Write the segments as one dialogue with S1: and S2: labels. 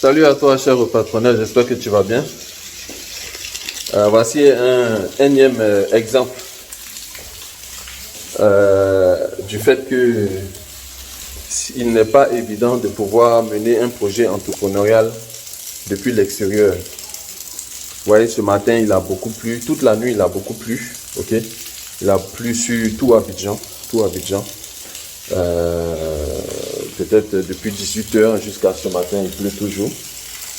S1: Salut à toi, cher patronel, j'espère que tu vas bien. Voici un énième exemple du fait que il n'est pas évident de pouvoir mener un projet entrepreneurial depuis l'extérieur. Vous voyez, ce matin, il a beaucoup plu, toute la nuit, il a beaucoup plu, ok? Il a plu sur tout Abidjan, tout Abidjan. Peut-être depuis 18 heures jusqu'à ce matin, il pleut toujours.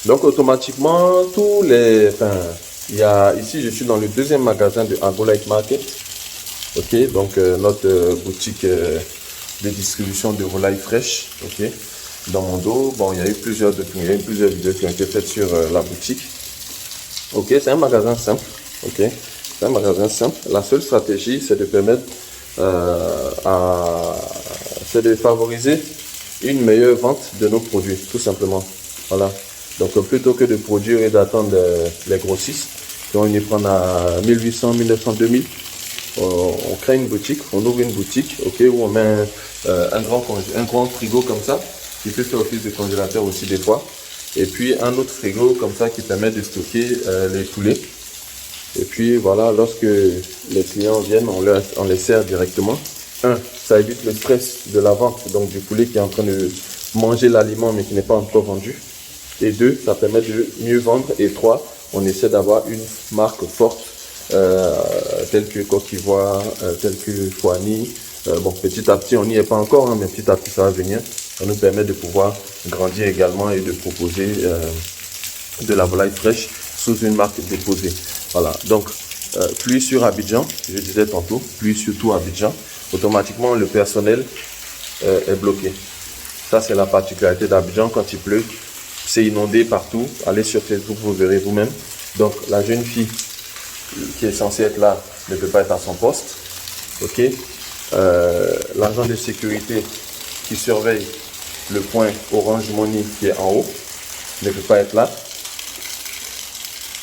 S1: Donc automatiquement, il y a ici, je suis dans le deuxième magasin de Agro Light Market. Ok, donc notre boutique de distribution de volailles fraîches. Ok, dans mon dos, bon, il y a eu plusieurs vidéos qui ont été faites sur la boutique. Ok, c'est un magasin simple. Ok, c'est un magasin simple. La seule stratégie, c'est de permettre c'est de favoriser une meilleure vente de nos produits, tout simplement. Voilà. Donc plutôt que de produire et d'attendre les grossistes qui vont venir prendre à 1800, 1900, 2000, on crée une boutique, on ouvre une boutique, ok, où on met un grand frigo comme ça, qui peut faire office de congélateur aussi des fois, et puis un autre frigo comme ça qui permet de stocker les poulets. Et puis voilà, lorsque les clients viennent, on les sert directement. Ça évite le stress de la vente, donc du poulet qui est en train de manger l'aliment mais qui n'est pas encore vendu. Et 2, ça permet de mieux vendre. Et 3, on essaie d'avoir une marque forte, telle que Coquivoire, telle que Foigny. Bon, petit à petit, on n'y est pas encore, hein, mais petit à petit, ça va venir. Ça nous permet de pouvoir grandir également et de proposer de la volaille fraîche sous une marque déposée. Voilà, donc pluie sur Abidjan, je disais tantôt, pluie sur tout Abidjan, automatiquement le personnel est bloqué. Ça, c'est la particularité d'Abidjan. Quand il pleut, c'est inondé partout. Allez sur Facebook, vous verrez vous-même. Donc la jeune fille qui est censée être là ne peut pas être à son poste. Ok. L'agent de sécurité qui surveille le point Orange Money qui est en haut ne peut pas être là.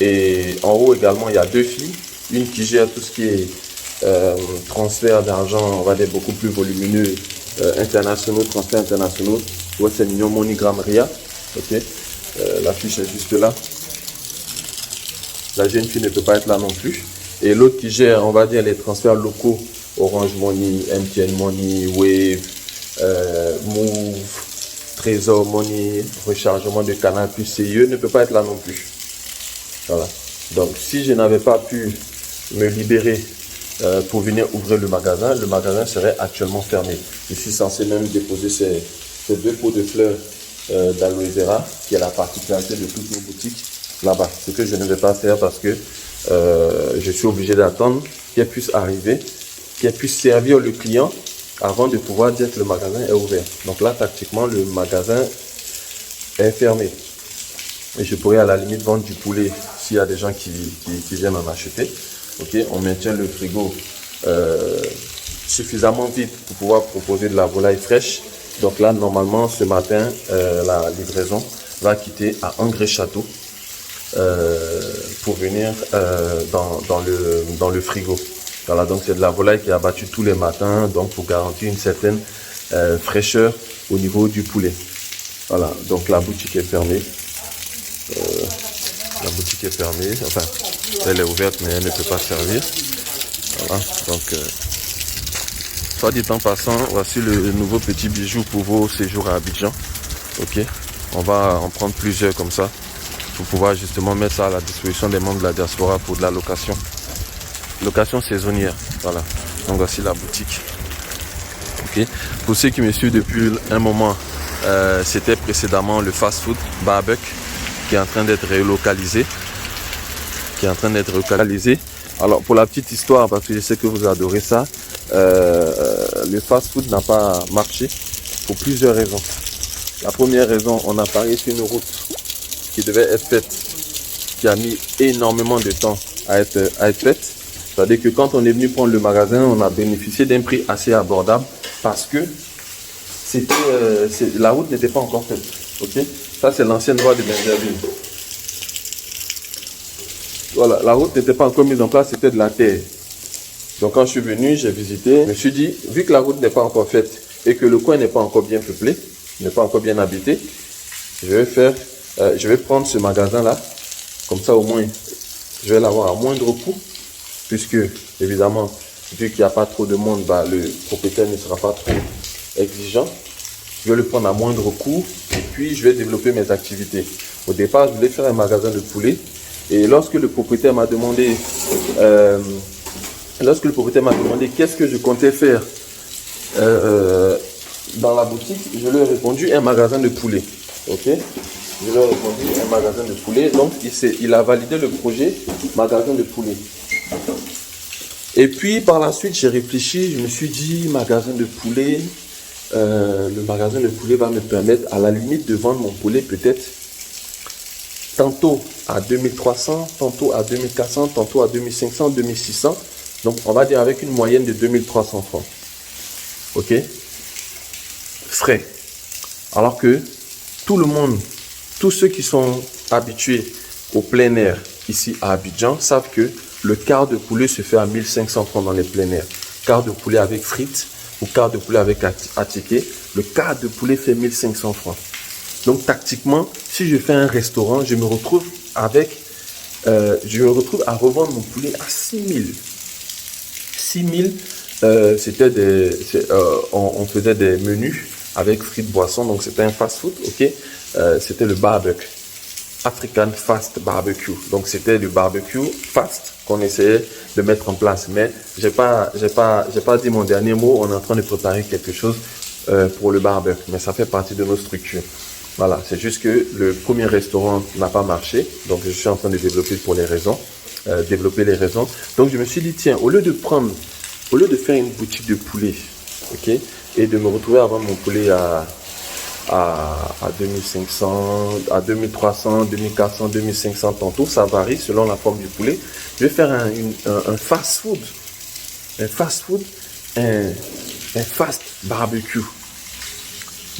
S1: Et en haut également, il y a 2 filles. Une qui gère tout ce qui est transfert d'argent, on va dire beaucoup plus volumineux, internationaux, transferts internationaux. Western Union, MoneyGram, Ria. Ok. La fiche est juste là. La jeune fille ne peut pas être là non plus. Et l'autre qui gère, on va dire, les transferts locaux, Orange Money, MTN Money, Wave, Move, Trésor Money, rechargement de Canal plus CIE, ne peut pas être là non plus. Voilà. Donc, si je n'avais pas pu me libérer pour venir ouvrir le magasin serait actuellement fermé. Je suis censé même déposer ces 2 pots de fleurs d'aloe vera, qui est la particularité de toutes nos boutiques là-bas. Ce que je ne vais pas faire parce que je suis obligé d'attendre qu'elle puisse arriver, qu'elle puisse servir le client avant de pouvoir dire que le magasin est ouvert. Donc là, tactiquement, le magasin est fermé. Et je pourrais à la limite vendre du poulet s'il y a des gens qui viennent en acheter. Ok, on maintient le frigo suffisamment vide pour pouvoir proposer de la volaille fraîche. Donc là, normalement, ce matin, la livraison va quitter à Angré-Château pour venir dans le frigo. Voilà, donc c'est de la volaille qui est abattue tous les matins, donc pour garantir une certaine fraîcheur au niveau du poulet. Voilà, donc la boutique est fermée. La boutique est fermée, enfin, elle est ouverte, mais elle ne peut pas servir. Voilà, donc, soit dit en passant, voici le nouveau petit bijou pour vos séjours à Abidjan. Ok, on va en prendre plusieurs comme ça, pour pouvoir justement mettre ça à la disposition des membres de la diaspora pour de la location. Location saisonnière, voilà. Donc voici la boutique. Ok, pour ceux qui me suivent depuis un moment, c'était précédemment le fast-food Barbecue, qui est en train d'être relocalisé. Alors pour la petite histoire, parce que je sais que vous adorez ça, le fast-food n'a pas marché pour plusieurs raisons. La première raison, on a parié sur une route qui devait être faite, qui a mis énormément de temps à être faite. C'est-à-dire que quand on est venu prendre le magasin, on a bénéficié d'un prix assez abordable parce que la route n'était pas encore faite. Ok, ça c'est l'ancienne voie de Benjerville. Voilà, la route n'était pas encore mise en place, c'était de la terre. Donc quand je suis venu, j'ai visité, je me suis dit, vu que la route n'est pas encore faite et que le coin n'est pas encore bien peuplé, n'est pas encore bien habité, je vais faire je vais prendre ce magasin-là. Comme ça, au moins, je vais l'avoir à moindre coût. Puisque, évidemment, vu qu'il n'y a pas trop de monde, bah, le propriétaire ne sera pas trop exigeant. Je vais le prendre à moindre coût et puis je vais développer mes activités. Au départ, je voulais faire un magasin de poulet. Et lorsque le propriétaire m'a demandé, qu'est-ce que je comptais faire dans la boutique, je lui ai répondu un magasin de poulet. Ok? Je lui ai répondu un magasin de poulet. Donc, il a validé le projet magasin de poulet. Et puis, par la suite, j'ai réfléchi. Je me suis dit, magasin de poulet, le magasin de poulet va me permettre, à la limite, de vendre mon poulet peut-être tantôt à 2300, tantôt à 2400, tantôt à 2500, 2600. Donc, on va dire avec une moyenne de 2300 francs. Ok? Frais. Alors que tout le monde, tous ceux qui sont habitués au plein air ici à Abidjan savent que le quart de poulet se fait à 1500 francs dans les plein air. Quart de poulet avec frites ou quart de poulet avec attiqué, le quart de poulet fait 1500 francs. Donc tactiquement, si je fais un restaurant, je me retrouve à revendre mon poulet à 6000. 6000, on faisait des menus avec frites, boissons, donc c'était un fast-food, ok. C'était le barbecue, African Fast Barbecue. Donc c'était du barbecue fast qu'on essayait de mettre en place. Mais j'ai pas dit mon dernier mot. On est en train de préparer quelque chose pour le barbecue, mais ça fait partie de nos structures. Voilà, c'est juste que le premier restaurant n'a pas marché, donc je suis en train de développer les raisons. Donc je me suis dit, tiens, au lieu de faire une boutique de poulet, ok, et de me retrouver à vendre mon poulet à 2500, à 2300, 2400, 2500 tantôt, ça varie selon la forme du poulet. Je vais faire un fast food, un fast barbecue.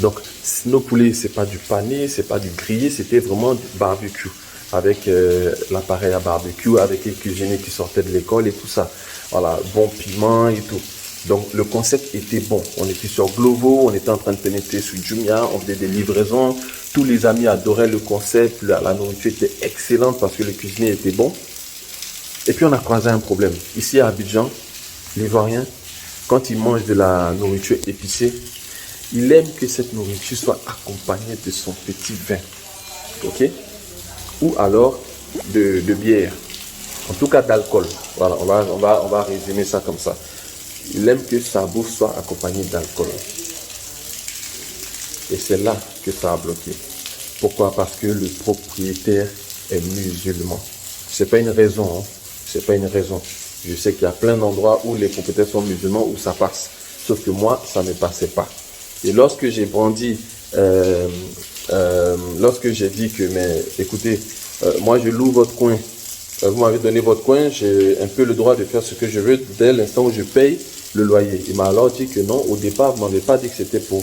S1: Donc, nos poulets, c'est pas du pané, c'est pas du grillé, c'était vraiment du barbecue. Avec l'appareil à barbecue, avec les cuisiniers qui sortaient de l'école et tout ça. Voilà, bon piment et tout. Donc, le concept était bon. On était sur Glovo, on était en train de pénétrer sur Jumia, on faisait des livraisons. Tous les amis adoraient le concept, la nourriture était excellente parce que le cuisinier était bon. Et puis, on a croisé un problème. Ici à Abidjan, l'Ivoirien, quand il mange de la nourriture épicée, il aime que cette nourriture soit accompagnée de son petit vin. Ok? Ou alors de bière. En tout cas d'alcool. Voilà, on va résumer ça comme ça. Il aime que sa bouffe soit accompagnée d'alcool. Et c'est là que ça a bloqué. Pourquoi? Parce que le propriétaire est musulman. C'est pas une raison. Hein. C'est pas une raison. Je sais qu'il y a plein d'endroits où les propriétaires sont musulmans où ça passe. Sauf que moi, ça ne passait pas. Et lorsque j'ai brandi, lorsque j'ai dit que, mais écoutez, moi je loue votre coin, vous m'avez donné votre coin, j'ai un peu le droit de faire ce que je veux dès l'instant où je paye le loyer. Il m'a alors dit que non, au départ, vous ne m'avez pas dit que c'était pour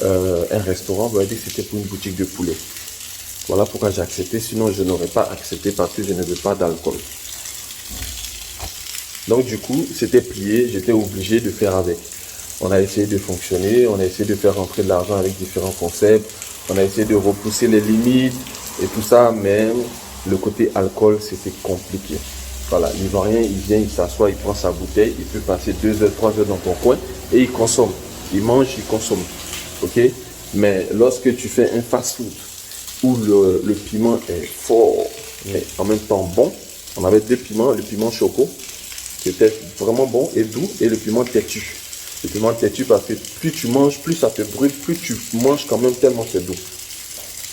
S1: un restaurant, vous m'avez dit que c'était pour une boutique de poulet. Voilà pourquoi j'ai accepté, sinon je n'aurais pas accepté parce que je ne veux pas d'alcool. Donc du coup, c'était plié, j'étais obligé de faire avec. On a essayé de fonctionner, on a essayé de faire rentrer de l'argent avec différents concepts, on a essayé de repousser les limites et tout ça, mais le côté alcool, c'était compliqué. Voilà, l'Ivoirien, il vient, il s'assoit, il prend sa bouteille, il peut passer 2 heures, 3 heures dans ton coin et il consomme. Il mange, il consomme. Ok? Mais lorsque tu fais un fast-food où le piment est fort, mais en même temps bon, on avait 2 piments, le piment choco, qui était vraiment bon et doux, et le piment têtu. Le piment têtu parce que plus tu manges, plus ça te brûle, plus tu manges quand même tellement c'est doux.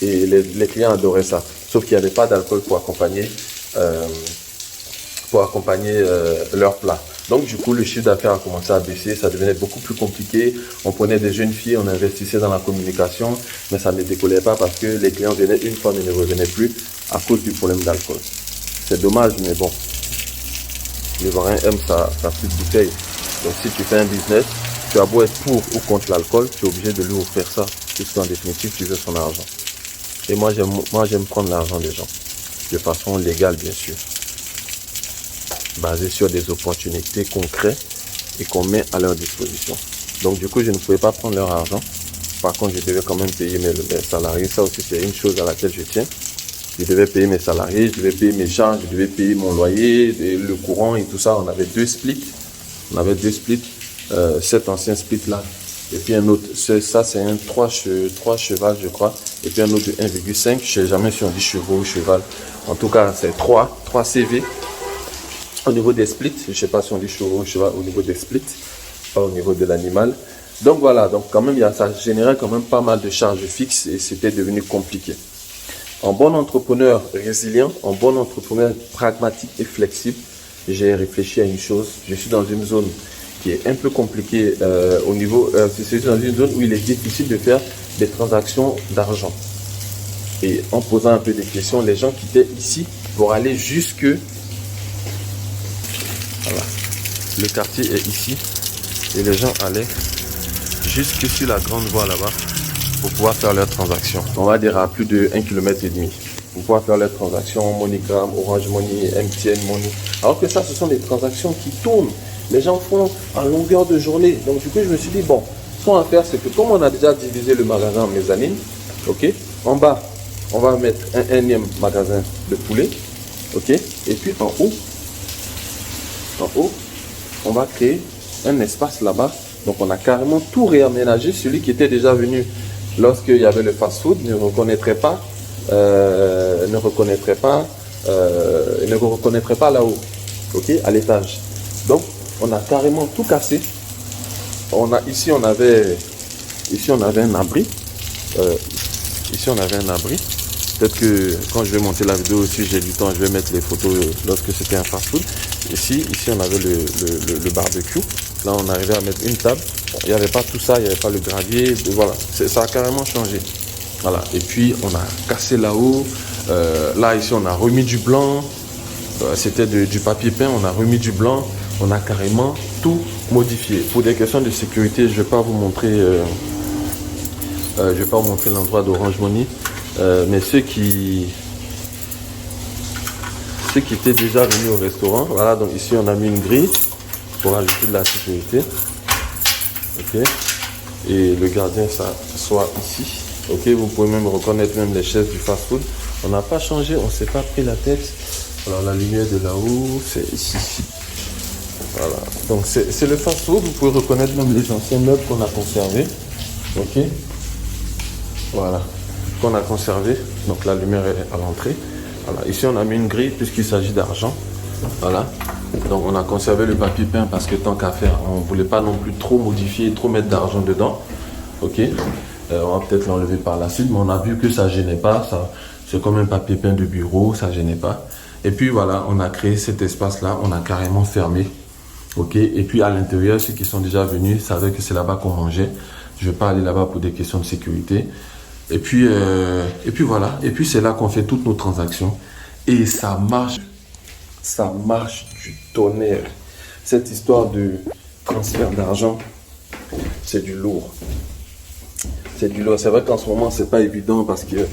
S1: Et les clients adoraient ça. Sauf qu'il n'y avait pas d'alcool pour accompagner leur plat. Donc du coup, le chiffre d'affaires a commencé à baisser, ça devenait beaucoup plus compliqué. On prenait des jeunes filles, on investissait dans la communication, mais ça ne décollait pas parce que les clients venaient une fois mais ne revenaient plus à cause du problème d'alcool. C'est dommage, mais bon. Les Ivoiriens aiment sa petite bouteille. Donc si tu fais un business, tu as beau être pour ou contre l'alcool, tu es obligé de lui offrir ça, puisqu'en définitive, tu veux son argent. Et moi, j'aime prendre l'argent des gens, de façon légale, bien sûr, basée sur des opportunités concrètes et qu'on met à leur disposition. Donc, du coup, je ne pouvais pas prendre leur argent par contre, je devais quand même payer mes salariés. Ça aussi, c'est une chose à laquelle je tiens. Je devais payer mes salariés, je devais payer mes charges, je devais payer mon loyer, le courant et tout ça. On avait 2 splits. On avait 2 splits. Cet ancien split là. Et puis un autre. Ça, c'est un 3 cheval, je crois. Et puis un autre de 1,5. Je ne sais jamais si on dit chevaux ou cheval. En tout cas, c'est 3 CV. Au niveau des splits, je ne sais pas si on dit chevaux ou cheval au niveau des splits, pas au niveau de l'animal. Donc voilà, donc quand même, ça générait quand même pas mal de charges fixes et c'était devenu compliqué. En bon entrepreneur résilient, en bon entrepreneur pragmatique et flexible, j'ai réfléchi à une chose. Je suis dans une zone qui est un peu compliquée au niveau... c'est dans une zone où il est difficile de faire des transactions d'argent. Et en posant un peu des questions, les gens quittaient ici pour aller jusque... Voilà. Le quartier est ici et les gens allaient jusque sur la grande voie là-bas pour pouvoir faire leurs transactions. On va dire à plus de 1,5 km pour pouvoir faire leurs transactions, MoneyGram, Orange Money, MTN Money. Alors que ça, ce sont des transactions qui tournent. Les gens font en longueur de journée. Donc du coup, je me suis dit, bon, ce qu'on va faire, c'est que comme on a déjà divisé le magasin en mezzanine, ok, en bas, on va mettre un énième magasin de poulet, ok, et puis en haut, on va créer un espace là-bas. Donc on a carrément tout réaménagé. Celui qui était déjà venu lorsqu'il y avait le fast-food ne reconnaîtrait pas là-haut, ok, à l'étage. Donc on a carrément tout cassé. Ici on avait un abri. Peut-être que quand je vais monter la vidéo aussi, j'ai du temps, je vais mettre les photos lorsque c'était un fast-food. Ici on avait le barbecue. Là, on arrivait à mettre une table. Il n'y avait pas tout ça, il n'y avait pas le gravier. Voilà, ça a carrément changé. Voilà. Et puis, on a cassé là-haut. Là, ici, on a remis du blanc. C'était du papier peint. On a remis du blanc. On a carrément tout modifié. Pour des questions de sécurité, je ne vais pas vous montrer l'endroit d'Orange Money. Mais ceux qui étaient déjà venus au restaurant, voilà, donc ici on a mis une grille pour ajouter de la sécurité, ok, et le gardien s'assoit ici, ok, vous pouvez même reconnaître même les chaises du fast food. On n'a pas changé, on ne s'est pas pris la tête. Alors la lumière de là-haut, c'est ici, voilà, donc c'est le fast food. Vous pouvez reconnaître même les anciens meubles qu'on a conservés, ok, voilà, qu'on a conservé. Donc la lumière est à l'entrée. Voilà. Ici on a mis une grille puisqu'il s'agit d'argent. Voilà. Donc on a conservé le papier peint parce que tant qu'à faire, on ne voulait pas non plus trop modifier, trop mettre d'argent dedans. Ok. On va peut-être l'enlever par la suite, mais on a vu que ça ne gênait pas. C'est comme un papier peint de bureau, ça ne gênait pas. Et puis voilà, on a créé cet espace-là, on a carrément fermé. Ok. Et puis à l'intérieur, ceux qui sont déjà venus savaient que c'est là-bas qu'on mangeait. Je ne vais pas aller là-bas pour des questions de sécurité. Et puis voilà. Et puis c'est là qu'on fait toutes nos transactions. Et ça marche du tonnerre. Cette histoire de transfert d'argent, c'est du lourd. C'est du lourd. C'est vrai qu'en ce moment, c'est pas évident parce qu'il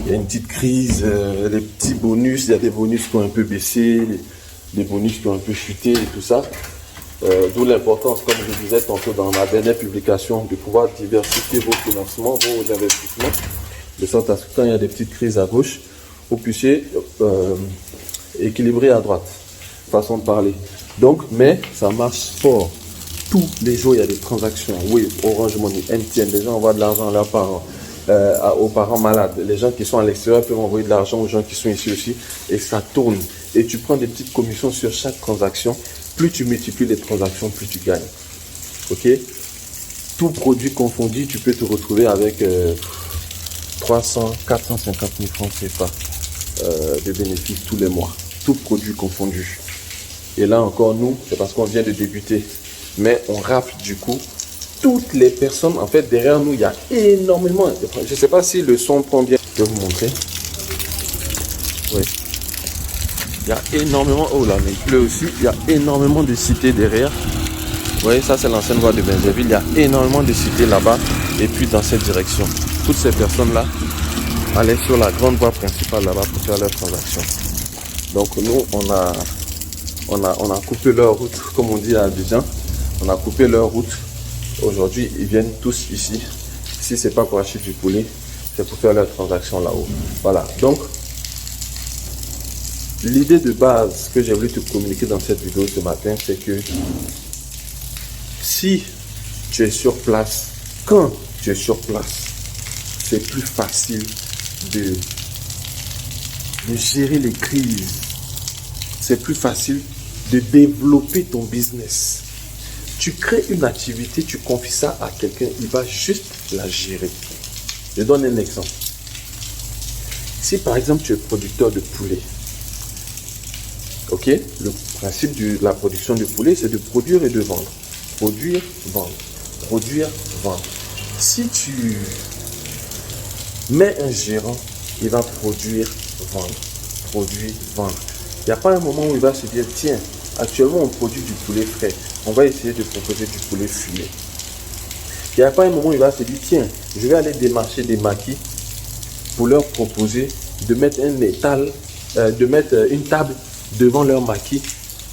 S1: y a une petite crise, les petits bonus, il y a des bonus qui ont un peu baissé, des bonus qui ont un peu chuté et tout ça. D'où l'importance, comme je disais tantôt dans ma dernière publication, de pouvoir diversifier vos financements, vos investissements, de sorte à ce que quand il y a des petites crises à gauche, vous puissiez équilibrer à droite, façon de parler. Donc, mais ça marche fort. Tous les jours, il y a des transactions. Oui, Orange Money, MTN, les gens envoient de l'argent à leurs parents, aux parents malades. Les gens qui sont à l'extérieur peuvent envoyer de l'argent aux gens qui sont ici aussi. Et ça tourne. Et tu prends des petites commissions sur chaque transaction. Plus tu multiplies les transactions, plus tu gagnes. Ok? Tout produit confondu, tu peux te retrouver avec 300, 450 000 francs CFA de bénéfices tous les mois. Tout produit confondu. Et là encore, nous, c'est parce qu'on vient de débuter. Mais on rafle du coup toutes les personnes. En fait, derrière nous, il y a énormément. Je ne sais pas si le son prend bien. Je vais vous montrer. Oui. Il y a énormément. Oh là, mais il pleut aussi. Il y a énormément de cités derrière. Vous voyez, ça, c'est l'ancienne voie de Benjerville. Il y a énormément de cités là-bas. Et puis, dans cette direction. Toutes ces personnes-là allaient sur la grande voie principale là-bas pour faire leurs transactions. Donc, nous, on a coupé leur route, comme on dit à Abidjan. On a coupé leur route. Aujourd'hui, ils viennent tous ici. Si ce n'est pas pour acheter du poulet, c'est pour faire leur transaction là-haut. Voilà. Donc, l'idée de base que j'ai voulu te communiquer dans cette vidéo ce matin, c'est que si tu es sur place, quand tu es sur place, c'est plus facile de gérer les crises. C'est plus facile de développer ton business. Tu crées une activité, tu confies ça à quelqu'un, il va juste la gérer. Je donne un exemple. Si par exemple tu es producteur de poulet, ok, le principe de la production de poulet, c'est de produire et de vendre. Produire, vendre. Produire, vendre. Si tu mets un gérant, il va produire, vendre. Produire, vendre. Il n'y a pas un moment où il va se dire, tiens, actuellement on produit du poulet frais, on va essayer de proposer du poulet fumé. Il n'y a pas un moment où il va se dire, tiens, je vais aller démarcher des maquis pour leur proposer de mettre un étal, de mettre une table devant leur maquis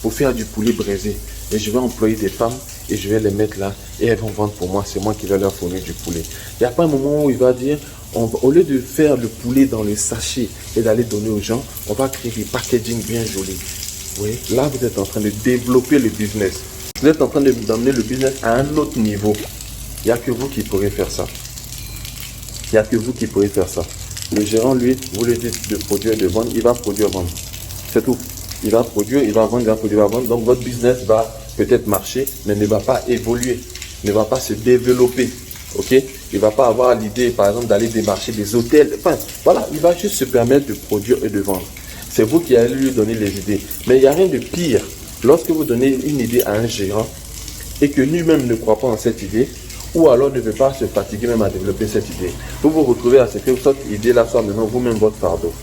S1: pour faire du poulet braisé. Et je vais employer des femmes et je vais les mettre là et elles vont vendre pour moi. C'est moi qui vais leur fournir du poulet. Il n'y a pas un moment où il va dire, au lieu de faire le poulet dans le sachet et d'aller donner aux gens, on va créer des packaging bien jolis. Oui, là vous êtes en train de développer le business. Vous êtes en train d'emmener le business à un autre niveau. Il n'y a que vous qui pourrez faire ça. Il n'y a que vous qui pourrez faire ça. Le gérant, lui, vous lui dites de produire et de vendre, il va produire et vendre. C'est tout. Il va produire, il va vendre, il va produire, il va vendre. Donc votre business va peut-être marcher, mais ne va pas évoluer, ne va pas se développer. Ok? Il ne va pas avoir l'idée, par exemple, d'aller démarcher des hôtels. Enfin, voilà, il va juste se permettre de produire et de vendre. C'est vous qui allez lui donner les idées. Mais il n'y a rien de pire. Lorsque vous donnez une idée à un gérant et que lui-même ne croit pas en cette idée, ou alors ne veut pas se fatiguer même à développer cette idée, vous vous retrouvez à ce que cette idée-là soit maintenant vous-même votre fardeau.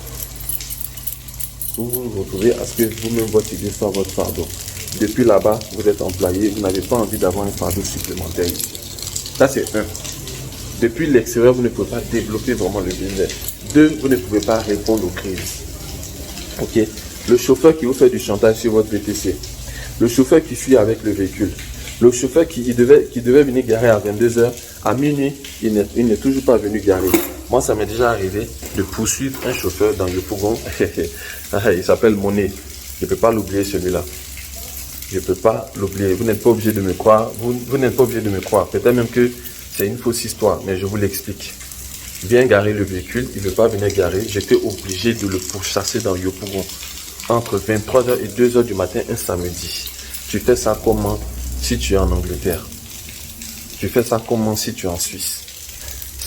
S1: Vous vous retrouvez à ce que vous-même votre idée soit votre fardeau. Depuis là-bas, vous êtes employé, vous n'avez pas envie d'avoir un fardeau supplémentaire ici. Ça, c'est un. Depuis l'extérieur, vous ne pouvez pas développer vraiment le business. Deux, vous ne pouvez pas répondre aux crises. Ok? Le chauffeur qui vous fait du chantage sur votre VTC. Le chauffeur qui fuit avec le véhicule. Le chauffeur qui devait venir garer à 22 h, à minuit, il n'est toujours pas venu garer. Moi, ça m'est déjà arrivé de poursuivre un chauffeur dans le Pougon. Il s'appelle Monet. Je ne peux pas l'oublier celui-là. Je ne peux pas l'oublier. Vous n'êtes pas obligé de me croire. Vous n'êtes pas obligé de me croire. Peut-être même que c'est une fausse histoire, mais je vous l'explique. Vient garer le véhicule, il ne veut pas venir garer. J'étais obligé de le pourchasser dans Yopougon entre 23 h et 2 h du matin un samedi. Tu fais ça comment si tu es en Angleterre? Tu fais ça comment si tu es en Suisse?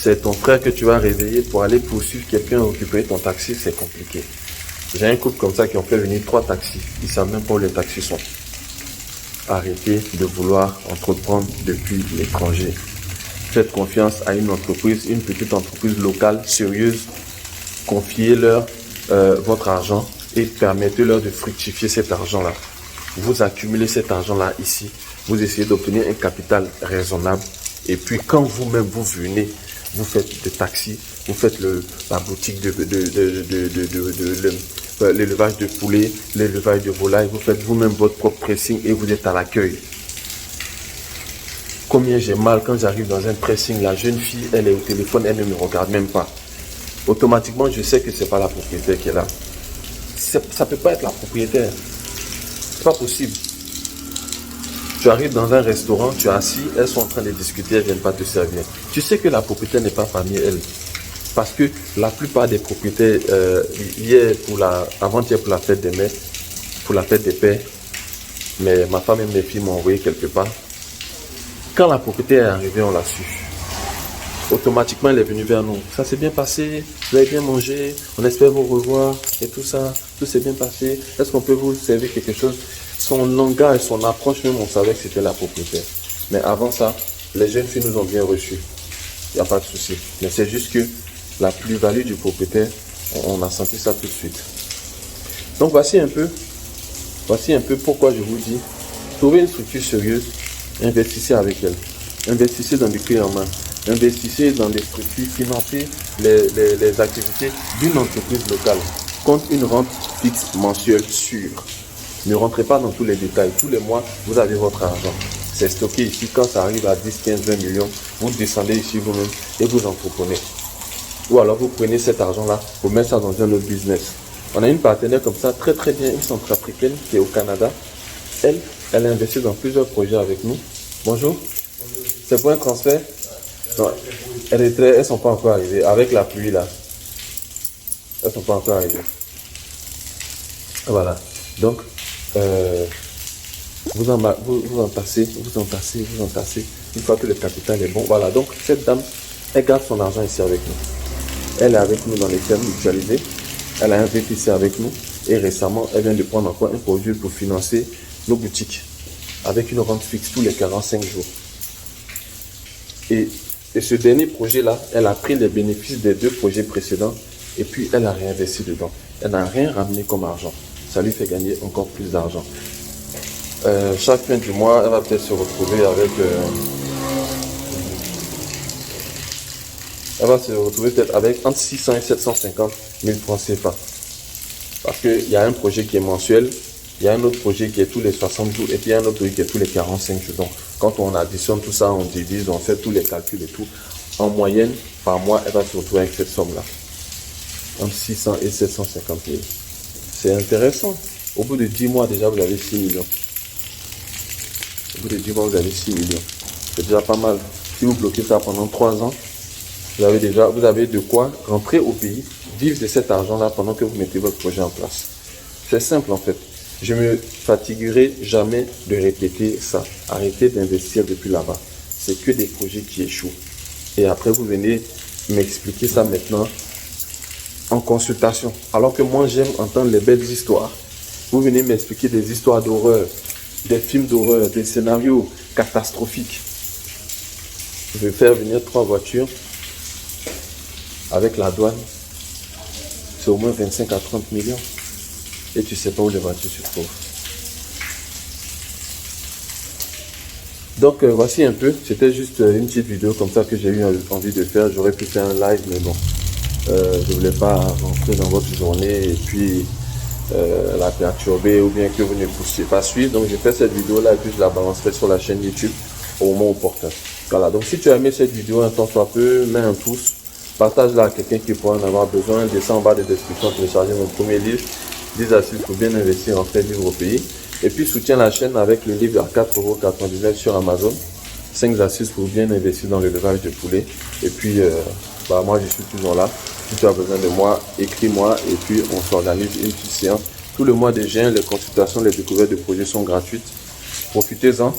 S1: C'est ton frère que tu vas réveiller pour aller poursuivre quelqu'un ou récupérer ton taxi, c'est compliqué. J'ai un couple comme ça qui ont fait venir 3 taxis. Ils ne savent même pas où les taxis sont. Arrêtez de vouloir entreprendre depuis l'étranger. Faites confiance à une entreprise, une petite entreprise locale, sérieuse. Confiez-leur votre argent et permettez-leur de fructifier cet argent-là. Vous accumulez cet argent-là ici. Vous essayez d'obtenir un capital raisonnable. Et puis quand vous-même vous venez, vous faites des taxis, vous faites la boutique l'élevage de poulet, l'élevage de volaille, vous faites vous-même votre propre pressing et vous êtes à l'accueil. Combien j'ai mal quand j'arrive dans un pressing, la jeune fille, elle est au téléphone, elle ne me regarde même pas. Automatiquement, je sais que ce n'est pas la propriétaire qui est là. Ça ne peut pas être la propriétaire. C'est pas possible. Tu arrives dans un restaurant, tu es assis, elles sont en train de discuter, elles ne viennent pas te servir. Tu sais que la propriétaire n'est pas parmi elles. Parce que la plupart des propriétaires, avant-hier pour la fête des mères, pour la fête des pères, mais ma femme et mes filles m'ont envoyé quelque part. Quand la propriétaire est arrivée, on l'a su. Automatiquement, elle est venue vers nous. Ça s'est bien passé, vous avez bien mangé, on espère vous revoir et tout ça. Tout s'est bien passé. Est-ce qu'on peut vous servir quelque chose? Son langage, son approche même, on savait que c'était la propriétaire. Mais avant ça, les jeunes filles nous ont bien reçus. Il n'y a pas de souci. Mais c'est juste que la plus-value du propriétaire, on a senti ça tout de suite. Donc voici un peu pourquoi je vous dis, trouvez une structure sérieuse, investissez avec elle. Investissez dans du clé en main. Investissez dans des structures, financez les activités d'une entreprise locale. Compte une rente fixe mensuelle sûre. Ne rentrez pas dans tous les détails. Tous les mois, vous avez votre argent. C'est stocké ici. Quand ça arrive à 10, 15, 20 millions, vous descendez ici vous-même et vous entreprenez. Ou alors vous prenez cet argent-là, vous mettez ça dans un autre business. On a une partenaire comme ça, très très bien, une centrafricaine qui est au Canada. Elle a investi dans plusieurs projets avec nous. Bonjour. C'est pour un transfert? Non, elles ne sont pas encore arrivées. Avec la pluie là, elles ne sont pas encore arrivées. Voilà. Donc, vous entassez. Une fois que le capital est bon. Voilà. Donc, cette dame, elle garde son argent ici avec nous. Elle est avec nous dans les fermes mutualisées. Elle a investi ici avec nous. Et récemment, elle vient de prendre encore un produit pour financer nos boutiques. Avec une rente fixe tous les 45 jours. Et ce dernier projet-là, elle a pris les bénéfices des 2 projets précédents et puis elle a réinvesti dedans. Elle n'a rien ramené comme argent. Ça lui fait gagner encore plus d'argent. Chaque fin du mois, elle va peut-être se retrouver avec... elle va se retrouver peut-être avec entre 600 et 750 000 francs CFA. Parce qu'il y a un projet qui est mensuel, il y a un autre projet qui est tous les 60 jours et puis il y a un autre projet qui est tous les 45 jours. Donc, quand on additionne tout ça, on divise, on fait tous les calculs et tout. En moyenne, par mois, elle va se retrouver avec cette somme-là. Entre 600 et 750 000. C'est intéressant. Au bout de 10 mois, déjà, vous avez 6 millions. Au bout de 10 mois, vous avez 6 millions. C'est déjà pas mal. Si vous bloquez ça pendant 3 ans, vous avez de quoi rentrer au pays, vivre de cet argent-là pendant que vous mettez votre projet en place. C'est simple en fait. Je ne me fatiguerai jamais de répéter ça. Arrêtez d'investir depuis là-bas. C'est que des projets qui échouent. Et après, vous venez m'expliquer ça maintenant en consultation. Alors que moi, j'aime entendre les belles histoires. Vous venez m'expliquer des histoires d'horreur, des films d'horreur, des scénarios catastrophiques. Je vais faire venir 3 voitures avec la douane. C'est au moins 25 à 30 millions. Et tu ne sais pas où les voitures se trouvent. Donc voici un peu, c'était juste une petite vidéo comme ça que j'ai eu envie de faire. J'aurais pu faire un live, mais bon, je ne voulais pas rentrer dans votre journée et puis la perturber ou bien que vous ne puissiez pas suivre. Donc j'ai fait cette vidéo là et puis je la balancerai sur la chaîne YouTube au moment opportun. Voilà, donc si tu as aimé cette vidéo un temps soit peu, mets un pouce, partage-la à quelqu'un qui pourrait en avoir besoin, descends en bas de description, télécharger mon premier livre. 10 astuces pour bien investir en fait vivre au pays. Et puis soutiens la chaîne avec le livre à 4,99 € sur Amazon. 5 astuces pour bien investir dans l'élevage de poulet. Et puis moi je suis toujours là. Si tu as besoin de moi, écris-moi et puis on s'organise une petite séance. Tout le mois de juin, les consultations, les découvertes de projets sont gratuites. Profitez-en.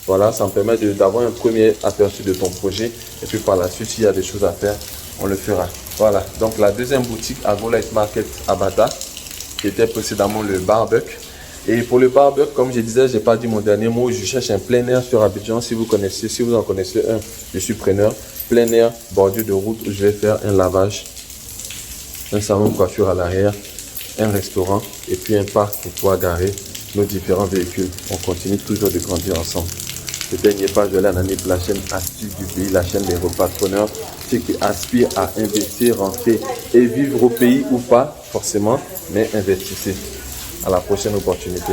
S1: Voilà, ça me permet d'avoir un premier aperçu de ton projet. Et puis par la suite, s'il y a des choses à faire, on le fera. Voilà, donc la deuxième boutique, AgroLife Market à Bata, qui était précédemment le barbecue. Et pour le barbecue, comme je disais, je n'ai pas dit mon dernier mot, je cherche un plein air sur Abidjan. Si vous en connaissez un, je suis preneur. Plein air, bordure de route, où je vais faire un lavage, un salon de coiffure à l'arrière, un restaurant et puis un parc pour pouvoir garer nos différents véhicules. On continue toujours de grandir ensemble. Ne t'éteignez pas, je l'ai pour la chaîne Astuces du pays, la chaîne des repreneurs, ceux qui aspirent à investir, rentrer et vivre au pays ou pas, forcément, mais investissez. À la prochaine opportunité.